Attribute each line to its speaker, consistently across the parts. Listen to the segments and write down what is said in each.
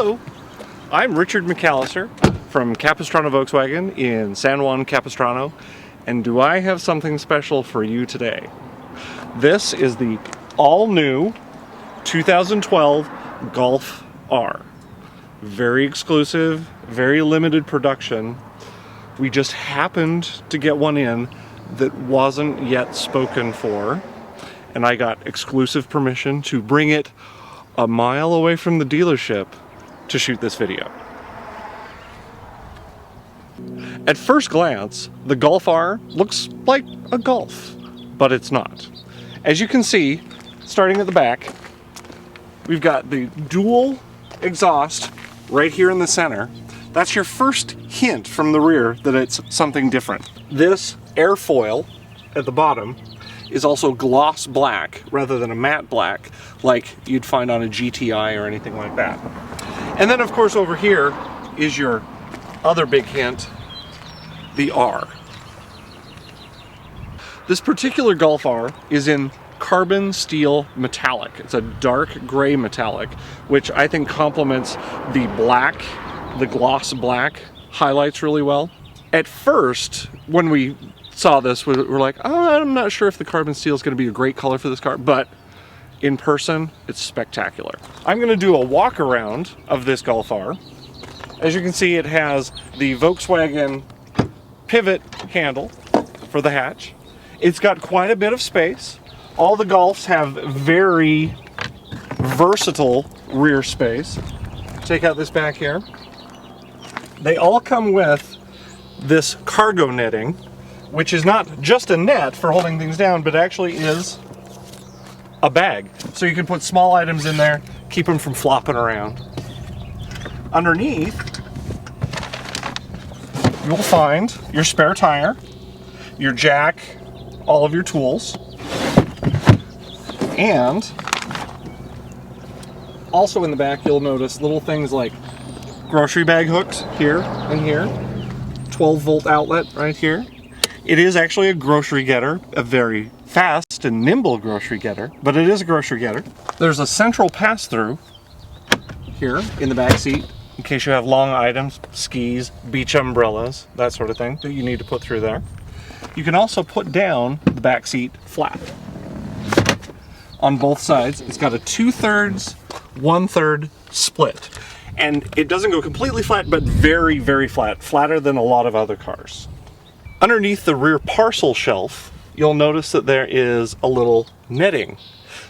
Speaker 1: Hello, I'm Richard McAllister from Capistrano Volkswagen in San Juan Capistrano, and do I have something special for you today? This is the all-new 2012 Golf R. Very exclusive, very limited production. We just happened to get one in that wasn't yet spoken for, and I got exclusive permission to bring it a mile away from the dealership to shoot this video. At first glance, the Golf R looks like a Golf, but it's not. As you can see, starting at the back, we've got the dual exhaust right here in the center. That's your first hint from the rear that it's something different. This airfoil at the bottom is also gloss black rather than a matte black like you'd find on a GTI or anything like that. And then of course over here is your other big hint, the R. This particular Golf R is in carbon steel metallic. It's a dark gray metallic, which I think complements the black, the gloss black highlights really well. At first, when we saw this, we're like, oh, I'm not sure if the carbon steel is going to be a great color for this car, but in person, it's spectacular. I'm going to do a walk around of this Golf R. As you can see, it has the Volkswagen pivot handle for the hatch. It's got quite a bit of space. All the Golfs have very versatile rear space. Take out this back here. They all come with this cargo netting, which is not just a net for holding things down, but actually is a bag. So you can put small items in there, keep them from flopping around. Underneath, you'll find your spare tire, your jack, all of your tools, and also in the back you'll notice little things like grocery bag hooks here and here, 12-volt outlet right here. It is actually a grocery getter, a very fast and nimble grocery getter, but it is a grocery getter. There's a central pass-through here in the back seat in case you have long items, skis, beach umbrellas, that sort of thing that you need to put through there. You can also put down the back seat flat. On both sides, it's got a 2/3, 1/3 split. And it doesn't go completely flat, but very, very flat, flatter than a lot of other cars. Underneath the rear parcel shelf, you'll notice that there is a little netting.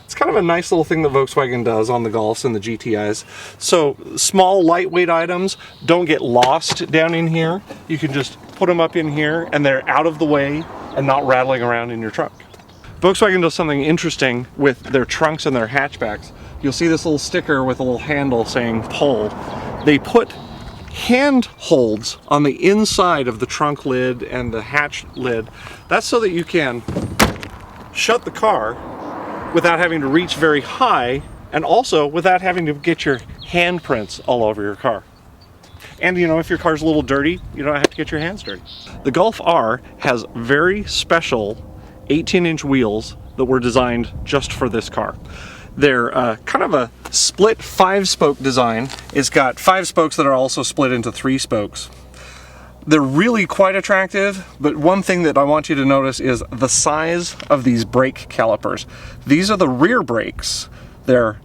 Speaker 1: It's kind of a nice little thing that Volkswagen does on the Golfs and the GTIs. So small, lightweight items don't get lost down in here. You can just put them up in here and they're out of the way and not rattling around in your trunk. Volkswagen does something interesting with their trunks and their hatchbacks. You'll see this little sticker with a little handle saying pull. They put hand holds on the inside of the trunk lid and the hatch lid. That's so that you can shut the car without having to reach very high, and also without having to get your handprints all over your car. And you know, if your car's a little dirty, you don't have to get your hands dirty. The Golf R has very special 18-inch wheels that were designed just for this car. They're kind of a split 5-spoke design. It's got 5 spokes that are also split into 3 spokes. They're really quite attractive, but one thing that I want you to notice is the size of these brake calipers. These are the rear brakes. They're,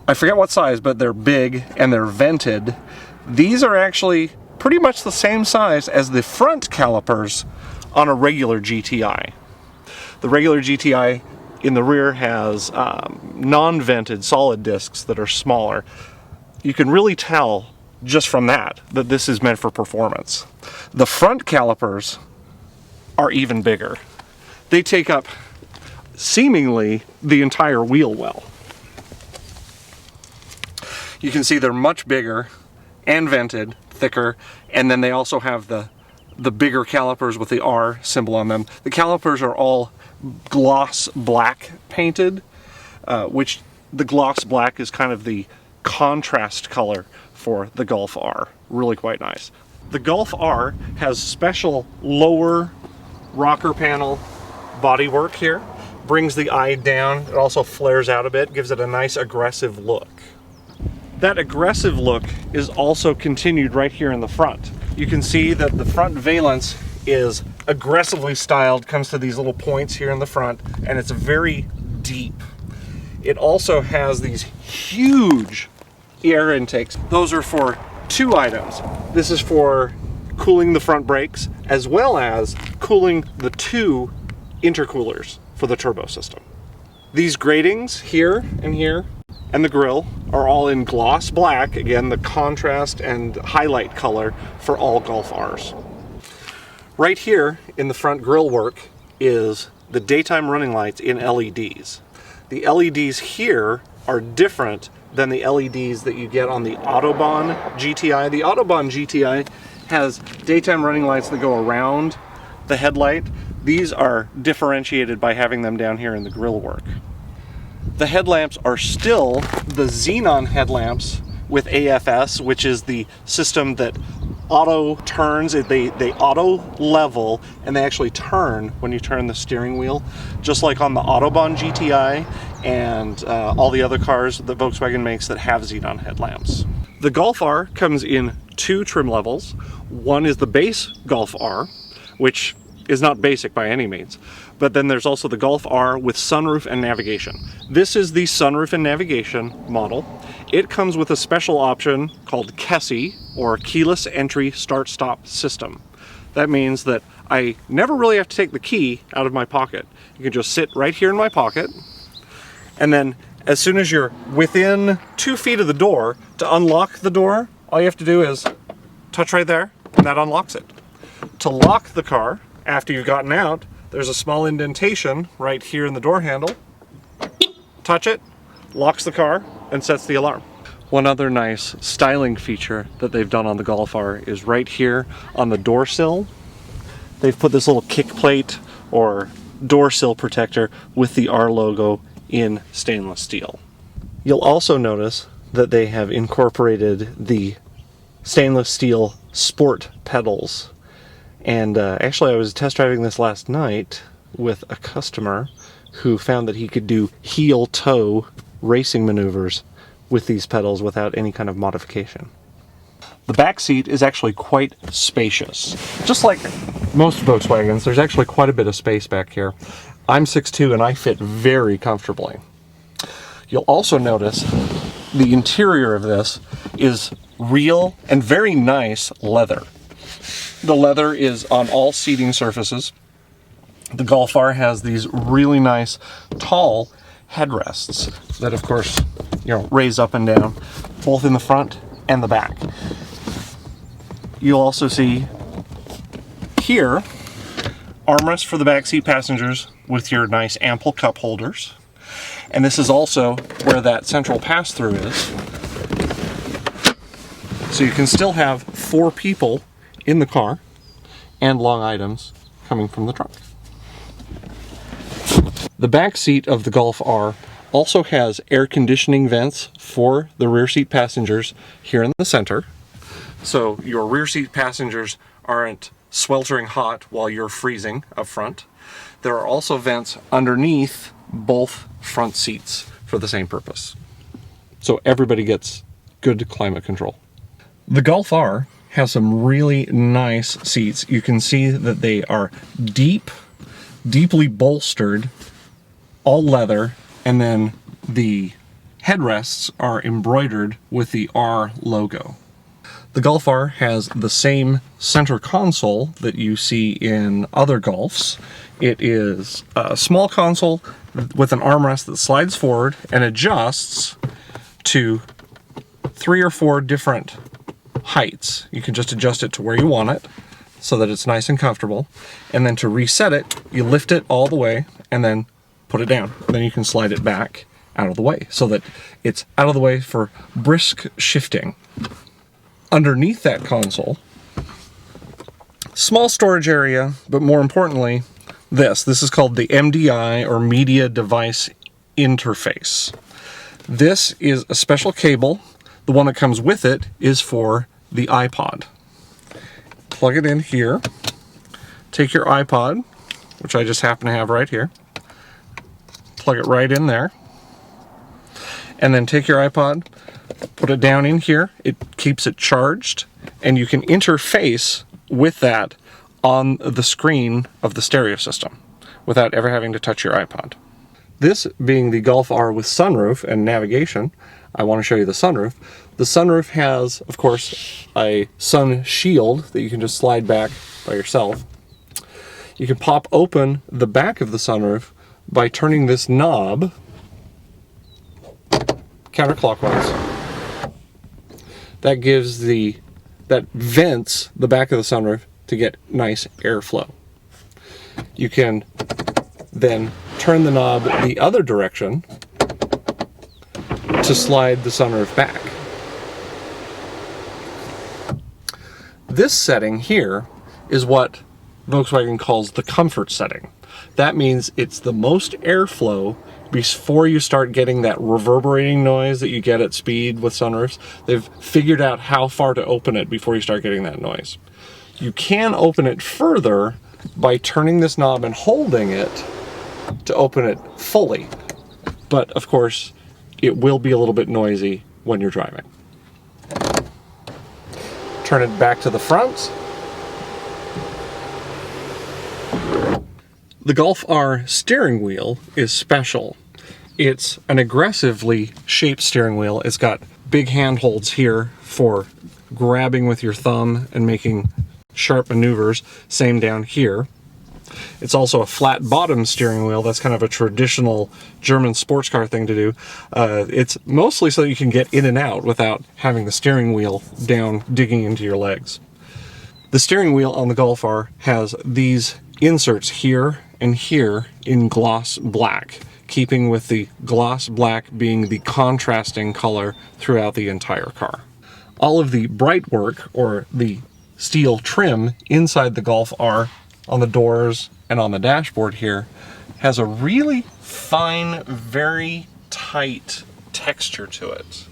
Speaker 1: I forget what size, but they're big and they're vented. These are actually pretty much the same size as the front calipers on a regular GTI. The regular GTI in the rear has non-vented solid discs that are smaller. You can really tell just from that this is meant for performance. The front calipers are even bigger. They take up seemingly the entire wheel well. You can see they're much bigger and vented, thicker, and then they also have the bigger calipers with the R symbol on them. The calipers are all gloss black painted, which the gloss black is kind of the contrast color for the Golf R. Really quite nice. The Golf R has special lower rocker panel bodywork here. Brings the eye down. It also flares out a bit, gives it a nice aggressive look. That aggressive look is also continued right here in the front. You can see that the front valence is aggressively styled, comes to these little points here in the front, and it's very deep. It also has these huge air intakes. Those are for two items. This is for cooling the front brakes, as well as cooling the two intercoolers for the turbo system. These gratings here and here and the grille are all in gloss black, again the contrast and highlight color for all Golf Rs. Right here in the front grille work is the daytime running lights in LEDs. The LEDs here are different than the LEDs that you get on the Autobahn GTI. The Autobahn GTI has daytime running lights that go around the headlight. These are differentiated by having them down here in the grille work. The headlamps are still the xenon headlamps with AFS, which is the system that auto turns. They auto level, and they actually turn when you turn the steering wheel, just like on the Autobahn GTI and all the other cars that Volkswagen makes that have xenon headlamps. The Golf R comes in two trim levels. One is the base Golf R, which is not basic by any means, but then there's also the Golf R with sunroof and navigation. This is the sunroof and navigation model. It comes with a special option called KESI, or keyless entry start-stop system. That means that I never really have to take the key out of my pocket. You can just sit right here in my pocket, and then as soon as you're within 2 feet of the door, to unlock the door, all you have to do is touch right there, and that unlocks it. To lock the car, after you've gotten out, there's a small indentation right here in the door handle. Touch it, locks the car, and sets the alarm. One other nice styling feature that they've done on the Golf R is right here on the door sill. They've put this little kick plate or door sill protector with the R logo in stainless steel. You'll also notice that they have incorporated the stainless steel sport pedals. And actually I was test driving this last night with a customer who found that he could do heel-toe racing maneuvers with these pedals without any kind of modification. The back seat is actually quite spacious. Just like most Volkswagens, there's actually quite a bit of space back here. I'm 6'2" and I fit very comfortably. You'll also notice the interior of this is real and very nice leather. The leather is on all seating surfaces. The Golf R has these really nice tall headrests that of course, raise up and down, both in the front and the back. You'll also see here armrests for the back seat passengers with your nice ample cup holders. And this is also where that central pass-through is. So you can still have 4 people in the car and long items coming from the trunk. The back seat of the Golf R also has air conditioning vents for the rear seat passengers here in the center. So your rear seat passengers aren't sweltering hot while you're freezing up front. There are also vents underneath both front seats for the same purpose. So everybody gets good climate control. The Golf R has some really nice seats. You can see that they are deeply bolstered, all leather, and then the headrests are embroidered with the R logo. The Golf R has the same center console that you see in other Golfs. It is a small console with an armrest that slides forward and adjusts to 3 or 4 different heights. You can just adjust it to where you want it so that it's nice and comfortable. And then to reset it, you lift it all the way and then put it down. Then you can slide it back out of the way so that it's out of the way for brisk shifting. Underneath that console, small storage area, but more importantly, this is called the MDI, or Media Device Interface. This is a special cable. The one that comes with it is for the iPod. Plug it in here, take your iPod, which I just happen to have right here, plug it right in there, and then take your iPod, Put it down in here, it keeps it charged, and you can interface with that on the screen of the stereo system without ever having to touch your iPod. This being the Golf R with sunroof and navigation, I want to show you the sunroof. The sunroof has, of course, a sun shield that you can just slide back by yourself. You can pop open the back of the sunroof by turning this knob counterclockwise. That vents the back of the sunroof to get nice airflow. You can then turn the knob the other direction to slide the sunroof back. This setting here is what Volkswagen calls the comfort setting. That means it's the most airflow before you start getting that reverberating noise that you get at speed with sunroofs. They've figured out how far to open it before you start getting that noise. You can open it further by turning this knob and holding it to open it fully. But of course, it will be a little bit noisy when you're driving. Turn it back to the front. The Golf R steering wheel is special. It's an aggressively shaped steering wheel. It's got big handholds here for grabbing with your thumb and making sharp maneuvers. Same down here. It's also a flat bottom steering wheel. That's kind of a traditional German sports car thing to do. It's mostly so you can get in and out without having the steering wheel down digging into your legs. The steering wheel on the Golf R has these inserts here and here in gloss black, keeping with the gloss black being the contrasting color throughout the entire car. All of the bright work, or the steel trim inside the Golf R on the doors and on the dashboard here, has a really fine, very tight texture to it.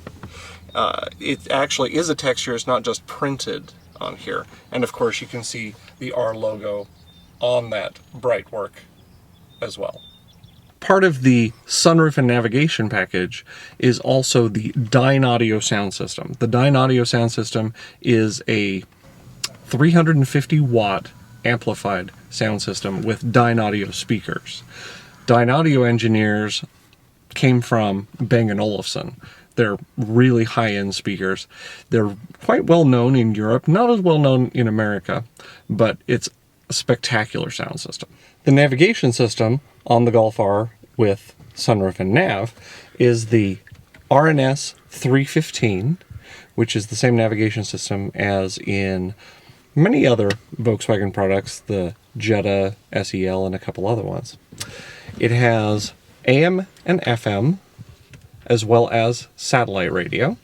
Speaker 1: It actually is a texture, it's not just printed on here. And of course you can see the R logo on that bright work as well. Part of the sunroof and navigation package is also the Dynaudio sound system. The Dynaudio sound system is a 350 watt amplified sound system with Dynaudio speakers. Dynaudio engineers came from Bang & Olufsen. They're really high-end speakers. They're quite well known in Europe, not as well known in America, but it's a spectacular sound system. The navigation system on the Golf R with sunroof and nav is the RNS 315, which is the same navigation system as in many other Volkswagen products, the Jetta, SEL, and a couple other ones. It has AM and FM, as well as satellite radio.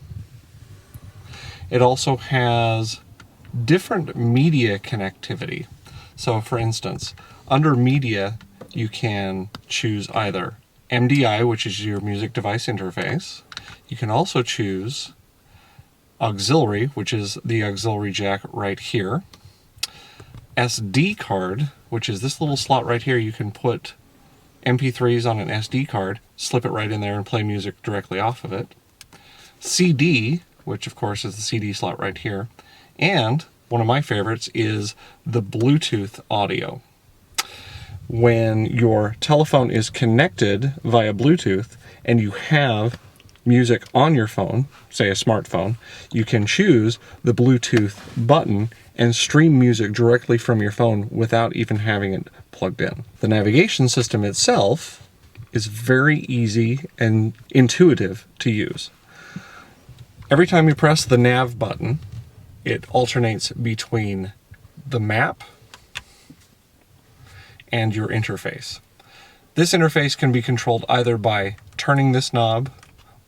Speaker 1: It also has different media connectivity. So for instance, under media, you can choose either MDI, which is your music device interface. You can also choose auxiliary, which is the auxiliary jack right here. SD card, which is this little slot right here. You can put MP3s on an SD card, slip it right in there and play music directly off of it. CD, which of course is the CD slot right here. And one of my favorites is the Bluetooth audio. When your telephone is connected via Bluetooth and you have music on your phone, say a smartphone, you can choose the Bluetooth button and stream music directly from your phone without even having it plugged in. The navigation system itself is very easy and intuitive to use. Every time you press the nav button, it alternates between the map and your interface. This interface can be controlled either by turning this knob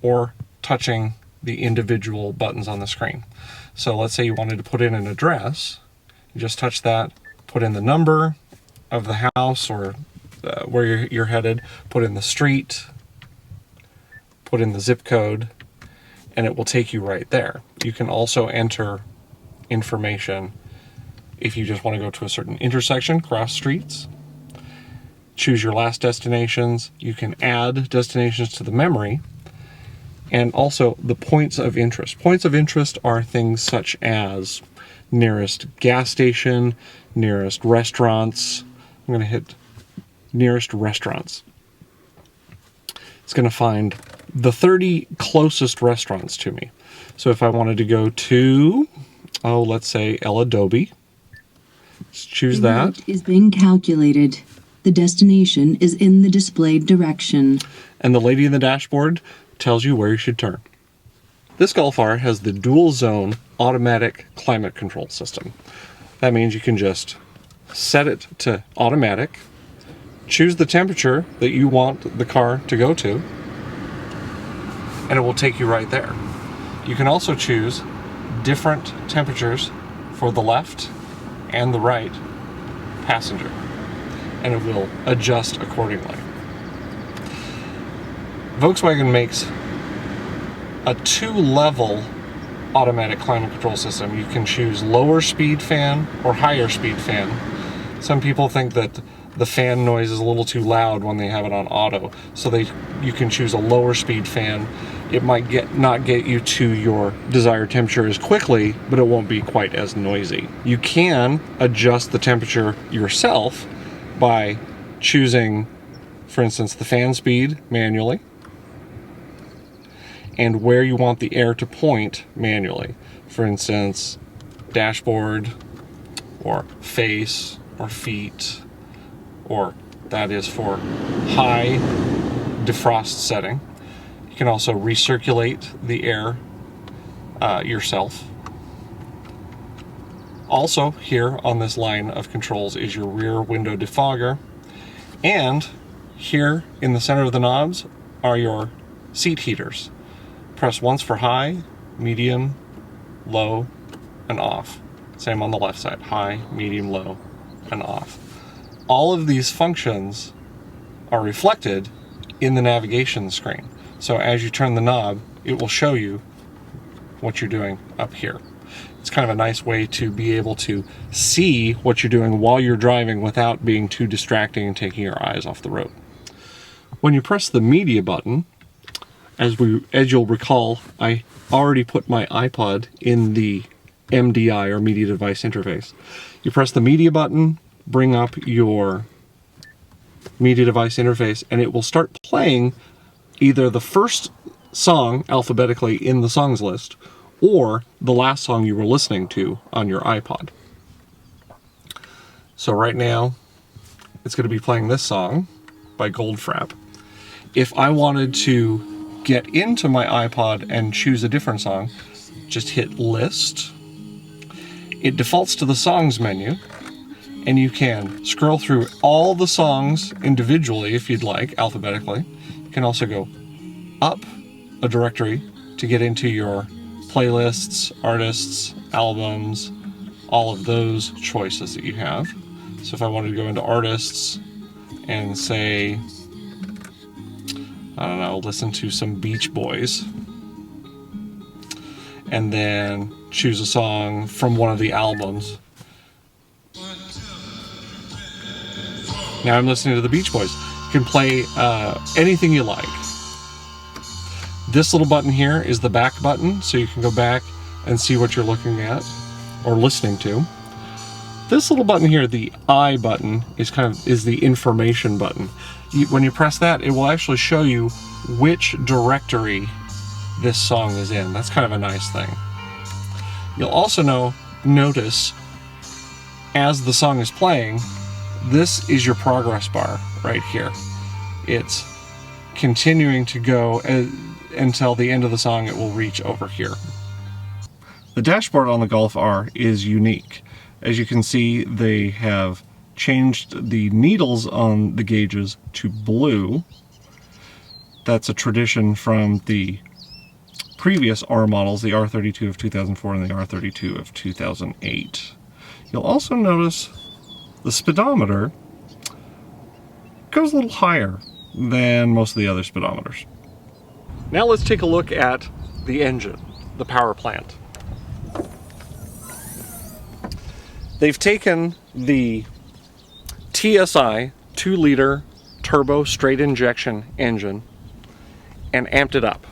Speaker 1: or touching the individual buttons on the screen. So let's say you wanted to put in an address, you just touch that, put in the number of the house or where you're headed, put in the street, put in the zip code, and it will take you right there. You can also enter information if you just want to go to a certain intersection, cross streets, choose your last destinations. You can add destinations to the memory, and also the points of interest. Points of interest are things such as nearest gas station, nearest restaurants. I'm going to hit nearest restaurants. It's going to find the 30 closest restaurants to me. So if I wanted to go to, let's say El Adobe, let's choose that.
Speaker 2: Route is being calculated. The destination is in the displayed direction.
Speaker 1: And the lady in the dashboard tells you where you should turn. This Golf R has the dual zone automatic climate control system. That means you can just set it to automatic, choose the temperature that you want the car to go to, and it will take you right there. You can also choose different temperatures for the left and the right passenger, and it will adjust accordingly. Volkswagen makes a 2-level automatic climate control system. You can choose lower speed fan or higher speed fan. Some people think that the fan noise is a little too loud when they have it on auto, so you can choose a lower speed fan. It might not get you to your desired temperature as quickly, but it won't be quite as noisy. You can adjust the temperature yourself by choosing, for instance, the fan speed manually, and where you want the air to point manually. For instance, dashboard, or face, or feet, or that is for high defrost setting. You can also recirculate the air yourself. Also, here on this line of controls is your rear window defogger, and here in the center of the knobs are your seat heaters. Press once for high, medium, low, and off. Same on the left side, high, medium, low, and off. All of these functions are reflected in the navigation screen. So as you turn the knob, it will show you what you're doing up here. It's kind of a nice way to be able to see what you're doing while you're driving without being too distracting and taking your eyes off the road. When you press the media button, as you'll recall, I already put my iPod in the MDI, or media device interface. You press the media button, bring up your media device interface, and it will start playing either the first song alphabetically in the songs list or the last song you were listening to on your iPod. So right now it's going to be playing this song by Goldfrapp. If I wanted to get into my iPod and choose a different song, just hit list. It defaults to the songs menu, and you can scroll through all the songs individually if you'd like, alphabetically. You can also go up a directory to get into your playlists, artists, albums, all of those choices that you have. So if I wanted to go into artists and say, I don't know, listen to some Beach Boys, and then choose a song from one of the albums. Now I'm listening to the Beach Boys. You can play anything you like. This little button here is the back button, so you can go back and see what you're looking at or listening to. This little button here, the I button, is the information button. When you press that, it will actually show you which directory this song is in. That's kind of a nice thing. You'll also notice as the song is playing, this is your progress bar right here. It's continuing to go until the end of the song. It will reach over here. The dashboard on the Golf R is unique. As you can see, they have changed the needles on the gauges to blue. That's a tradition from the previous R models, the R32 of 2004 and the R32 of 2008. You'll also notice the speedometer goes a little higher than most of the other speedometers. Now let's take a look at the engine, the power plant. They've taken the TSI 2-liter turbo straight injection engine and amped it up.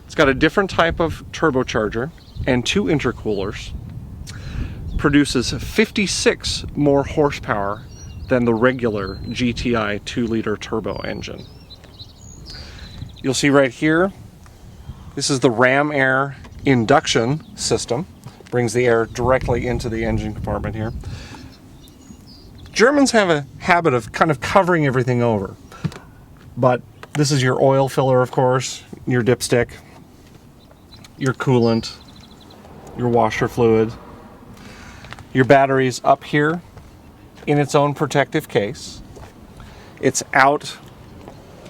Speaker 1: It's got a different type of turbocharger and 2 intercoolers. Produces 56 more horsepower than the regular GTI 2-liter turbo engine. You'll see right here, this is the ram air induction system. Brings the air directly into the engine compartment here. Germans have a habit of kind of covering everything over. But this is your oil filler, of course, your dipstick, your coolant, your washer fluid. Your battery's up here in its own protective case. It's out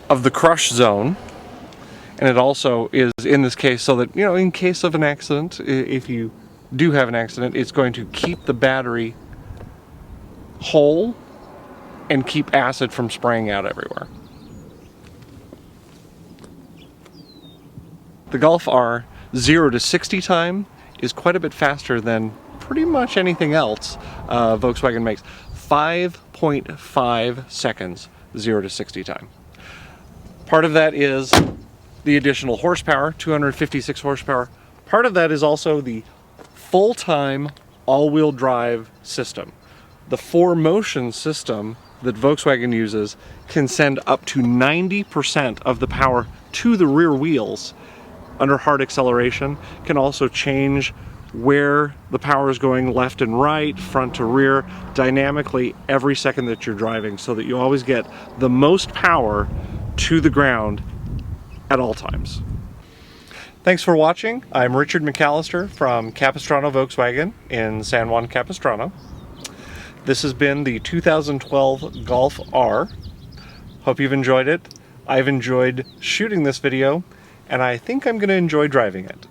Speaker 1: of the crush zone, and it also is in this case so that, you know, in case of an accident, if you do have an accident, it's going to keep the battery whole and keep acid from spraying out everywhere. The Golf R 0 to 60 time is quite a bit faster than pretty much anything else Volkswagen makes. 5.5 seconds 0 to 60 time. Part of that is the additional horsepower, 256 horsepower. Part of that is also the full-time all-wheel drive system. The 4Motion system that Volkswagen uses can send up to 90% of the power to the rear wheels under hard acceleration. Can also change where the power is going, left and right, front to rear, dynamically every second that you're driving, so that you always get the most power to the ground at all times. Thanks for watching. I'm Richard McAllister from Capistrano Volkswagen in San Juan Capistrano. This has been the 2012 Golf R. Hope you've enjoyed it. I've enjoyed shooting this video, and I think I'm going to enjoy driving it.